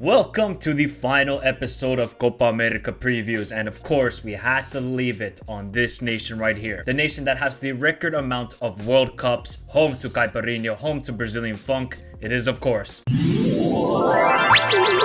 Welcome to the final episode of Copa America previews, and of course we had to leave it on this nation right here. The nation that has the record amount of World Cups, home to Caipirinha, home to Brazilian funk. It is of course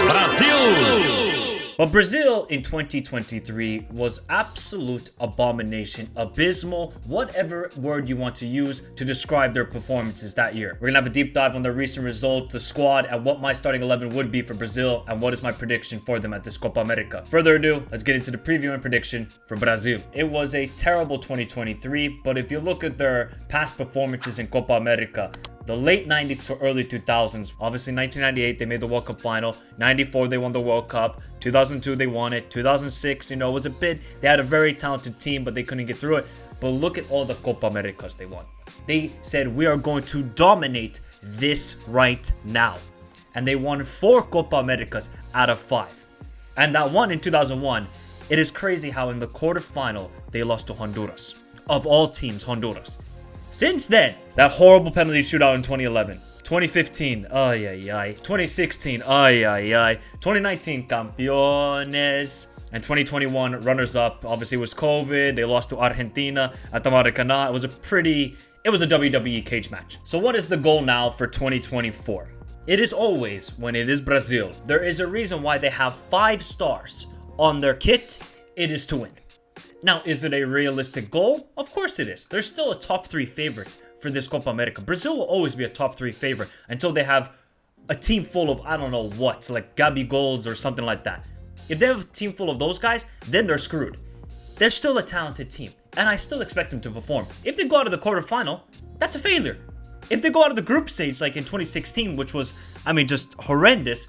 Brazil! But Brazil in 2023 was absolute abomination, abysmal, whatever word you want to use to describe their performances that year. We're gonna have a deep dive on the recent results, the squad, and what my starting 11 would be for Brazil, and what is my prediction for them at this Copa America. Further ado, let's get into the preview and prediction for Brazil. It was a terrible 2023, but if you look at their past performances in Copa America, the late 90s to early 2000s, obviously 1998 they made the World Cup final, 94 they won the World Cup, 2002 they won it, 2006, it was a bit, they had a very talented team but they couldn't get through it. But look at all the Copa Americas they won. They said we are going to dominate this right now. And they won 4 Copa Americas out of 5. And that one in 2001, it is crazy how in the quarterfinal they lost to Honduras. Of all teams, Honduras. Since then, that horrible penalty shootout in 2011, 2015, 2016, 2019, campeones, and 2021, runners-up. Obviously, it was COVID. They lost to Argentina at the Maracanã. It was a WWE cage match. So what is the goal now for 2024? It is always, when it is Brazil, there is a reason why they have 5 stars on their kit. It is to win. Now, is it a realistic goal? Of course it is. They're still a top 3 favorite for this Copa America. Brazil will always be a top 3 favorite until they have a team full of, I don't know what, like Gabigolds or something like that. If they have a team full of those guys, then they're screwed. They're still a talented team, and I still expect them to perform. If they go out of the quarterfinal, that's a failure. If they go out of the group stage like in 2016, which was, just horrendous,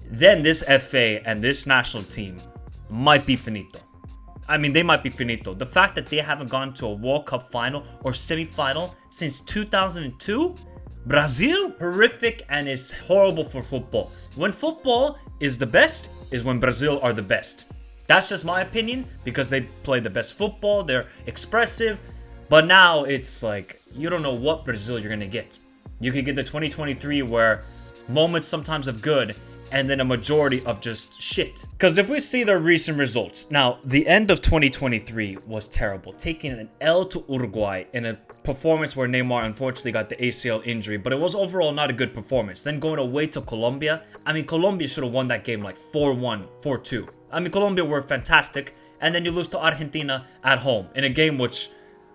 then this FA and this national team might be finito. They might be finito. The fact that they haven't gone to a World Cup final or semi-final since 2002? Brazil? Horrific, and it's horrible for football. When football is the best, is when Brazil are the best. That's just my opinion, because they play the best football, they're expressive, but now it's like, you don't know what Brazil you're going to get. You could get the 2023 where moments sometimes of good, and then a majority of just shit. Because if we see their recent results, now the end of 2023 was terrible, taking an L to Uruguay in a performance where Neymar unfortunately got the ACL injury, but it was overall not a good performance. Then going away to Colombia, Colombia should have won that game like 4-1, 4-2. Colombia were fantastic, and then you lose to Argentina at home in a game which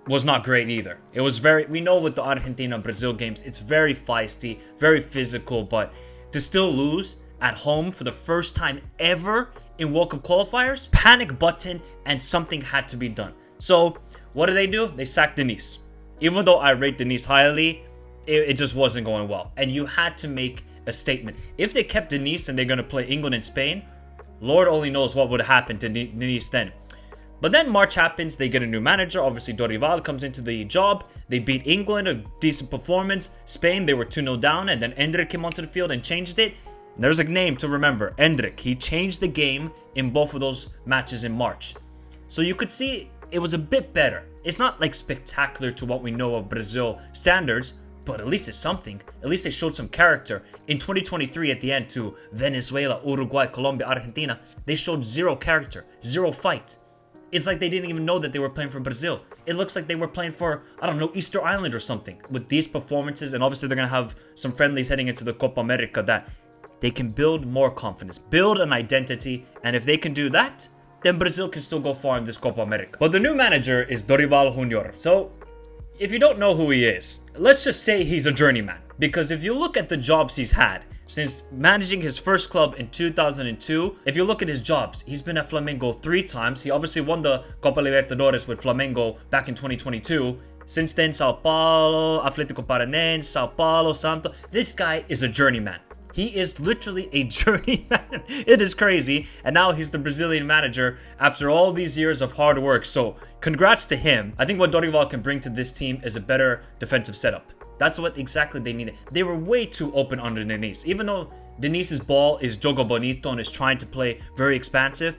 was not great either. It was we know with the Argentina-Brazil games, it's very feisty, very physical, but to still lose at home for the first time ever in World Cup qualifiers, panic button, and something had to be done. So what do? They sacked Denise. Even though I rate Denise highly, it just wasn't going well. And you had to make a statement. If they kept Denise and they're going to play England and Spain, Lord only knows what would happen to Denise then. But then March happens, they get a new manager. Obviously, Dorival comes into the job. They beat England, a decent performance. Spain, they were 2-0 down, and then Endrick came onto the field and changed it. There's a name to remember, Endrick. He changed the game in both of those matches in March. So you could see it was a bit better. It's not like spectacular to what we know of Brazil standards, but at least it's something. At least they showed some character. In 2023 at the end to Venezuela, Uruguay, Colombia, Argentina, they showed 0 character, 0 fight. It's like they didn't even know that they were playing for Brazil. It looks like they were playing for, Easter Island or something. With these performances, and obviously they're going to have some friendlies heading into the Copa America that they can build more confidence, build an identity, and if they can do that, then Brazil can still go far in this Copa America. But the new manager is Dorival Jr. So, if you don't know who he is, let's just say he's a journeyman. Because if you look at the jobs he's had, since managing his first club in 2002, if you look at his jobs, he's been at Flamengo 3 times. He obviously won the Copa Libertadores with Flamengo back in 2022. Since then, Sao Paulo, Atlético Paranaense, Sao Paulo, Santo. This guy is a journeyman. He is literally a journeyman. It is crazy. And now he's the Brazilian manager after all these years of hard work. So congrats to him. I think what Dorival can bring to this team is a better defensive setup. That's what exactly they needed. They were way too open under Denise. Even though Denise's ball is jogo bonito and is trying to play very expansive,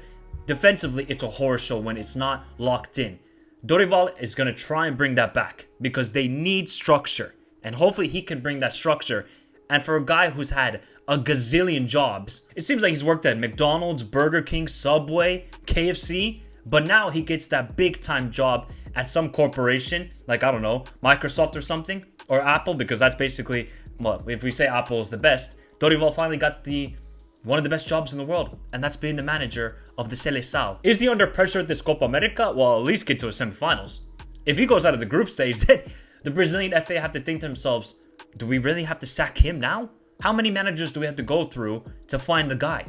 defensively it's a horror show when it's not locked in. Dorival is going to try and bring that back because they need structure. And hopefully he can bring that structure. And for a guy who's had a gazillion jobs. It seems like he's worked at McDonald's, Burger King, Subway, KFC, but now he gets that big time job at some corporation, like, I don't know, Microsoft or something, or Apple, because that's basically, well, if we say Apple is the best, Dorival finally got one of the best jobs in the world, and that's being the manager of the Seleção. Is he under pressure at this Copa America? Well, at least get to a semifinals. If he goes out of the group stage, then the Brazilian FA have to think to themselves, do we really have to sack him now? How many managers do we have to go through to find the guy?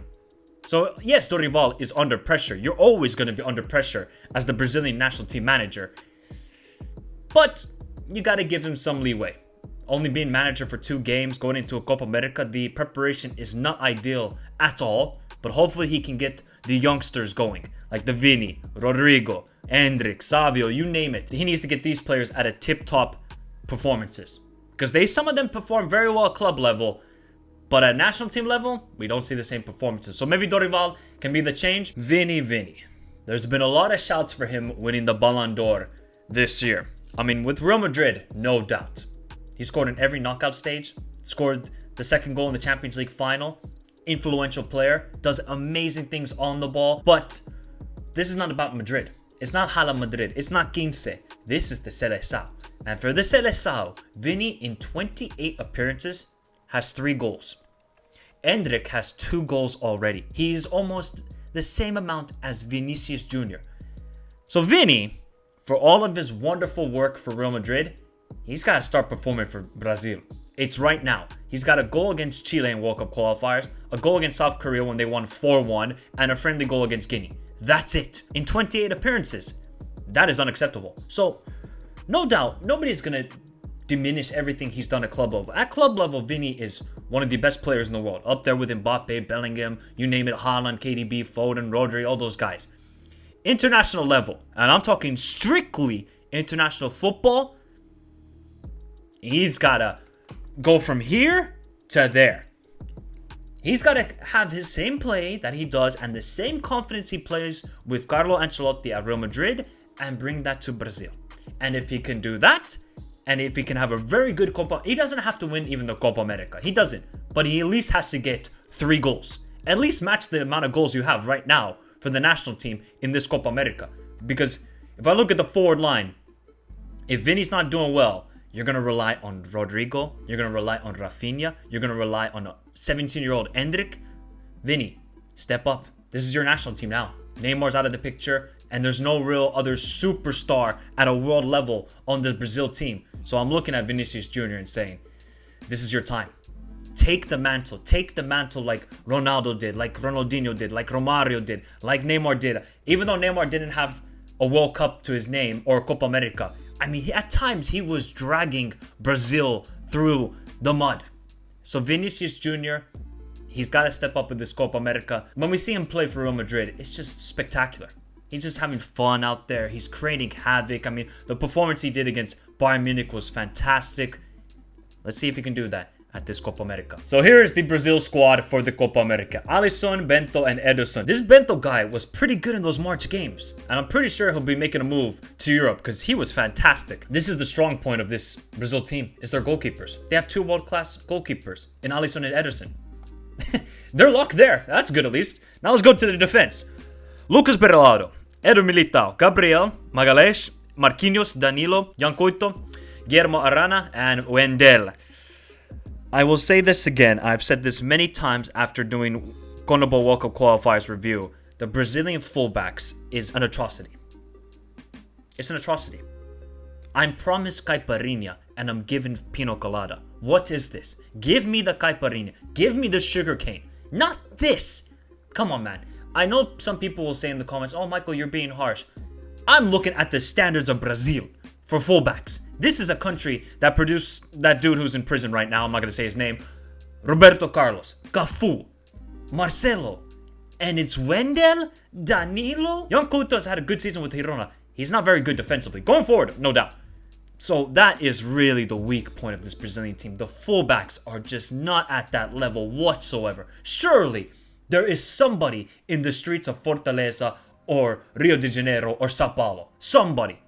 So yes, Dorival is under pressure. You're always going to be under pressure as the Brazilian national team manager. But you got to give him some leeway. Only being manager for 2 games, going into a Copa America, the preparation is not ideal at all. But hopefully he can get the youngsters going, like the Vini, Rodrigo, Endrick, Savio, you name it. He needs to get these players at a tip-top performances. Because some of them perform very well at club level, but at national team level, we don't see the same performances. So maybe Dorival can be the change. Vini. There's been a lot of shouts for him winning the Ballon d'Or this year. I mean, with Real Madrid, no doubt. He scored in every knockout stage, scored the 2nd goal in the Champions League final, influential player, does amazing things on the ball. But this is not about Madrid. It's not Hala Madrid. It's not Quince. This is the Seleção. And for the Seleção, Vini in 28 appearances has 3 goals. Endrick has 2 goals already. He is almost the same amount as Vinicius Jr. So Vini, for all of his wonderful work for Real Madrid, he's got to start performing for Brazil. It's right now. He's got a goal against Chile in World Cup qualifiers, a goal against South Korea when they won 4-1, and a friendly goal against Guinea. That's it. In 28 appearances. That is unacceptable. So, no doubt, nobody's going to diminish everything he's done at club level. At club level, Vini is one of the best players in the world. Up there with Mbappe, Bellingham, you name it, Haaland, KDB, Foden, Rodri, all those guys. International level, and I'm talking strictly international football, he's got to go from here to there. He's got to have his same play that he does and the same confidence he plays with Carlo Ancelotti at Real Madrid and bring that to Brazil. And if he can do that, and if he can have a very good Copa, he doesn't have to win even the Copa America. He doesn't, but he at least has to get 3 goals. At least match the amount of goals you have right now for the national team in this Copa America. Because if I look at the forward line, if Vini's not doing well, you're going to rely on Rodrigo. You're going to rely on Rafinha. You're going to rely on a 17-year-old Endrick. Vini, step up. This is your national team now. Neymar's out of the picture, and there's no real other superstar at a world level on this Brazil team. So I'm looking at Vinicius Jr. and saying, this is your time. Take the mantle. Take the mantle like Ronaldo did, like Ronaldinho did, like Romario did, like Neymar did. Even though Neymar didn't have a World Cup to his name or Copa America, I mean, at times he was dragging Brazil through the mud. So Vinicius Jr., he's got to step up with this Copa America. When we see him play for Real Madrid, it's just spectacular. He's just having fun out there. He's creating havoc. I mean, the performance he did against Bayern Munich was fantastic. Let's see if he can do that at this Copa America. So here is the Brazil squad for the Copa America. Alisson, Bento, and Ederson. This Bento guy was pretty good in those March games. And I'm pretty sure he'll be making a move to Europe because he was fantastic. This is the strong point of this Brazil team, is their goalkeepers. They have 2 world-class goalkeepers in Alisson and Ederson. They're locked there. That's good at least. Now let's go to the defense. Lucas Berralado, Eder Militao, Gabriel, Magalhães, Marquinhos, Danilo, Jan Couto, Guillermo Arana, and Wendell. I will say this again. I've said this many times after doing CONMEBOL World Cup qualifiers review. The Brazilian fullbacks is an atrocity. It's an atrocity. I'm promised caipirinha and I'm given pina colada. What is this? Give me the caipirinha. Give me the sugar cane. Not this. Come on, man. I know some people will say in the comments, oh, Michael, you're being harsh. I'm looking at the standards of Brazil for fullbacks. This is a country that produced that dude who's in prison right now. I'm not going to say his name. Roberto Carlos, Cafu, Marcelo, and it's Wendell, Danilo. Jan Couto has had a good season with Girona. He's not very good defensively. Going forward, no doubt. So that is really the weak point of this Brazilian team. The fullbacks are just not at that level whatsoever. Surely there is somebody in the streets of Fortaleza or Rio de Janeiro or Sao Paulo. Somebody.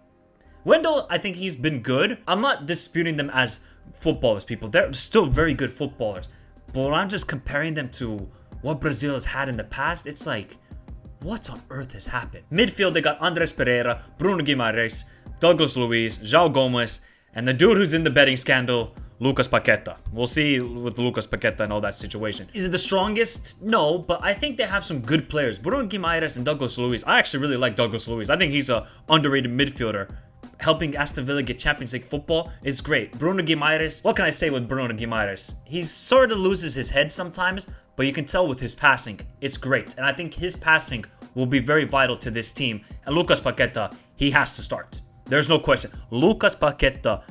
Wendell, I think he's been good. I'm not disputing them as footballers, people. They're still very good footballers. But when I'm just comparing them to what Brazil has had in the past, it's like, what on earth has happened? Midfield, they got Andres Pereira, Bruno Guimaraes, Douglas Luiz, João Gomes, and the dude who's in the betting scandal, Lucas Paqueta. We'll see with Lucas Paqueta and all that situation. Is it the strongest? No, but I think they have some good players. Bruno Guimaraes and Douglas Luiz. I actually really like Douglas Luiz. I think he's an underrated midfielder. Helping Aston Villa get Champions League football is great. Bruno Guimaraes, what can I say with Bruno Guimaraes? He sort of loses his head sometimes, but you can tell with his passing, it's great. And I think his passing will be very vital to this team. And Lucas Paqueta, he has to start. There's no question. Lucas Paqueta,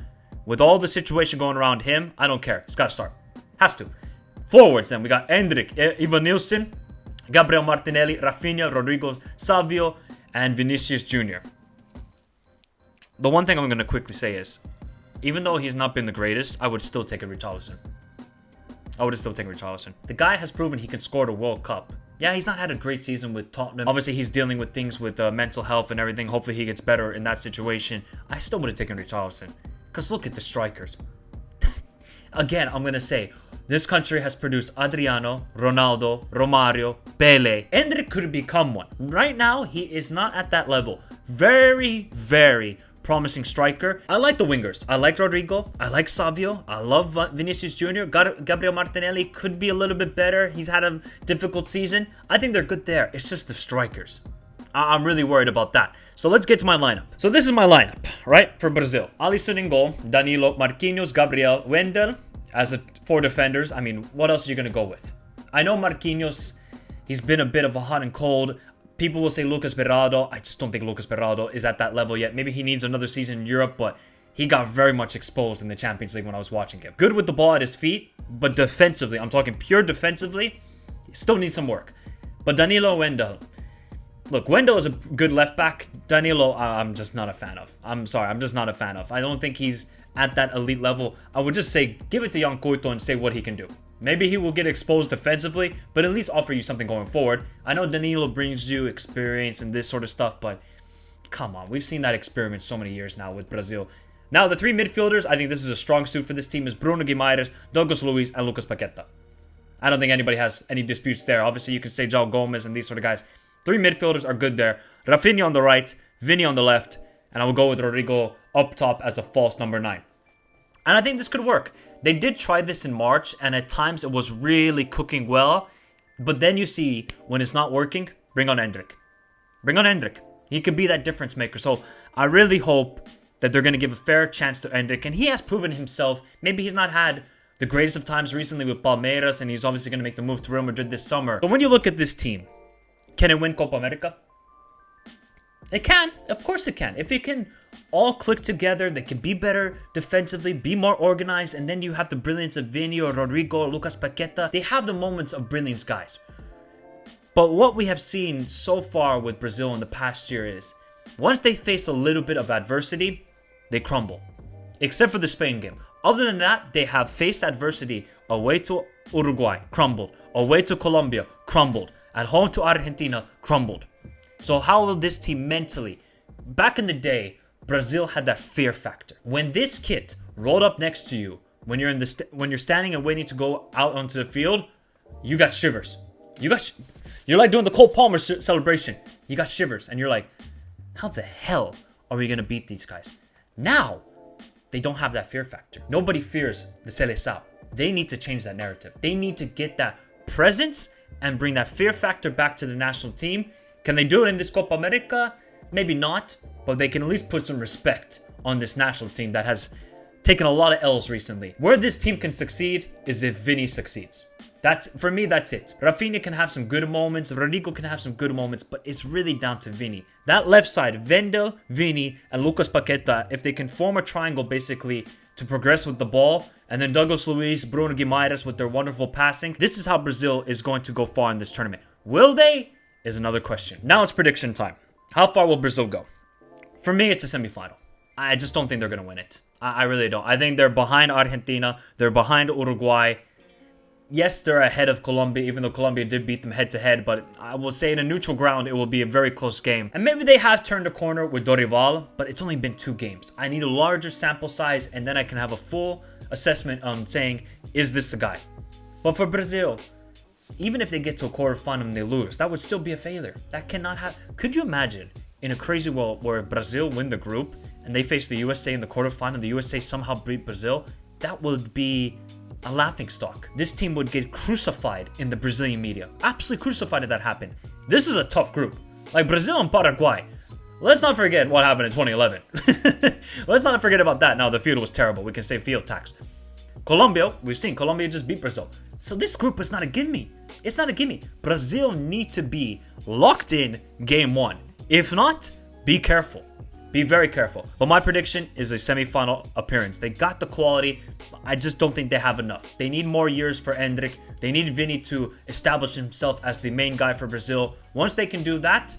with all the situation going around him, I don't care. He's got to start. Has to. Forwards then, we got Endrick, Ivan Nilsson, Gabriel Martinelli, Rafinha, Rodrigo, Savio, and Vinicius Jr. The one thing I'm going to quickly say is, even though he's not been the greatest, I would still take a Richarlison. The guy has proven he can score the World Cup. Yeah, he's not had a great season with Tottenham. Obviously, he's dealing with things with mental health and everything. Hopefully, he gets better in that situation. I still would have taken Richarlison. Because look at the strikers. Again, I'm going to say, this country has produced Adriano, Ronaldo, Romario, Pele. Endrick could become one. Right now, he is not at that level. Very, very promising striker. I like the wingers. I like Rodrigo. I like Savio. I love Vinicius Jr. Gabriel Martinelli could be a little bit better. He's had a difficult season. I think they're good there. It's just the strikers. I'm really worried about that. So let's get to my lineup. So this is my lineup, right, for Brazil. Alisson in goal, Danilo, Marquinhos, Gabriel, Wendel as four defenders. I mean, what else are you going to go with? I know Marquinhos, he's been a bit of a hot and cold. People will say Lucas Berardo. I just don't think Lucas Berardo is at that level yet. Maybe he needs another season in Europe, but he got very much exposed in the Champions League when I was watching him. Good with the ball at his feet, but defensively, I'm talking pure defensively, he still needs some work. But Danilo, Wendel. Look, Wendel is a good left back. Danilo, I'm just not a fan of. I'm sorry, I'm just not a fan of. I don't think he's at that elite level. I would just say, give it to Jan Couto and say what he can do. Maybe he will get exposed defensively, but at least offer you something going forward. I know Danilo brings you experience and this sort of stuff, but come on. We've seen that experiment so many years now with Brazil. Now, the three midfielders, I think this is a strong suit for this team, is Bruno Guimaraes, Douglas Luiz, and Lucas Paqueta. I don't think anybody has any disputes there. Obviously, you can say João Gomes and these sort of guys. Three midfielders are good there. Rafinha on the right, Vini on the left, and I will go with Rodrigo up top as a false number 9. And I think this could work. They did try this in March, and at times it was really cooking well. But then you see, when it's not working, bring on Endrick. Bring on Endrick. He could be that difference maker. So I really hope that they're going to give a fair chance to Endrick. And he has proven himself. Maybe he's not had the greatest of times recently with Palmeiras, and he's obviously going to make the move to Real Madrid this summer. But when you look at this team, can it win Copa America? It can. Of course it can. If it can all click together, they can be better defensively, be more organized, and then you have the brilliance of Vini or Rodrigo or Lucas Paqueta. They have the moments of brilliance, guys. But what we have seen so far with Brazil in the past year is, once they face a little bit of adversity, they crumble. Except for the Spain game. Other than that, they have faced adversity away to Uruguay, crumbled. Away to Colombia, crumbled. At home to Argentina, crumbled. So how will this team mentally? Back in the day, Brazil had that fear factor. When this kid rolled up next to you, when you're standing and waiting to go out onto the field, you got shivers. You're like doing the Cole Palmer celebration. You got shivers, and you're like, how the hell are we gonna beat these guys? Now, they don't have that fear factor. Nobody fears the Seleção. They need to change that narrative. They need to get that presence and bring that fear factor back to the national team. Can they do it in this Copa America? Maybe not, but they can at least put some respect on this national team that has taken a lot of L's recently. Where this team can succeed is if Vini succeeds. For me, that's it. Rafinha can have some good moments, Rodrigo can have some good moments, but it's really down to Vini. That left side, Wendel, Vini, and Lucas Paqueta, if they can form a triangle basically to progress with the ball, and then Douglas Luiz, Bruno Guimaraes with their wonderful passing, this is how Brazil is going to go far in this tournament. Will they? Is another question. Now it's prediction time. How far will Brazil go? For me, it's a semifinal. I just don't think they're going to win it. I really don't. I think they're behind Argentina. They're behind Uruguay. Yes, they're ahead of Colombia, even though Colombia did beat them head-to-head. But I will say in a neutral ground, it will be a very close game. And maybe they have turned a corner with Dorival, but it's only been 2 games. I need a larger sample size, and then I can have a full assessment on saying, is this the guy? But for Brazil, even if they get to a quarterfinal and they lose, that would still be a failure. That cannot happen. Could you imagine in a crazy world where Brazil win the group and they face the USA in the quarterfinal and the USA somehow beat Brazil? That would be a laughingstock. This team would get crucified in the Brazilian media. Absolutely crucified if that happened. This is a tough group. Like Brazil and Paraguay. Let's not forget what happened in 2011. Let's not forget about that. Now, the field was terrible. We can say field tax. Colombia, we've seen Colombia just beat Brazil. So this group is not a gimme. It's not a gimme. Brazil need to be locked in game one. If not, be careful. Be very careful. But my prediction is a semifinal appearance. They got the quality. I just don't think they have enough. They need more years for Endrick. They need Vini to establish himself as the main guy for Brazil. Once they can do that,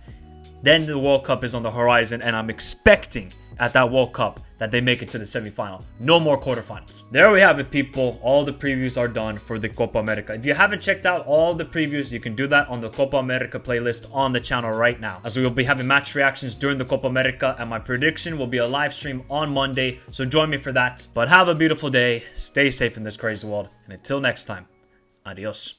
then the World Cup is on the horizon, and I'm expecting at that World Cup that they make it to the semifinal. No more quarterfinals. There we have it, people. All the previews are done for the Copa America. If you haven't checked out all the previews, you can do that on the Copa America playlist on the channel right now, as we will be having match reactions during the Copa America, and my prediction will be a live stream on Monday, so join me for that. But have a beautiful day, stay safe in this crazy world, and until next time, adios.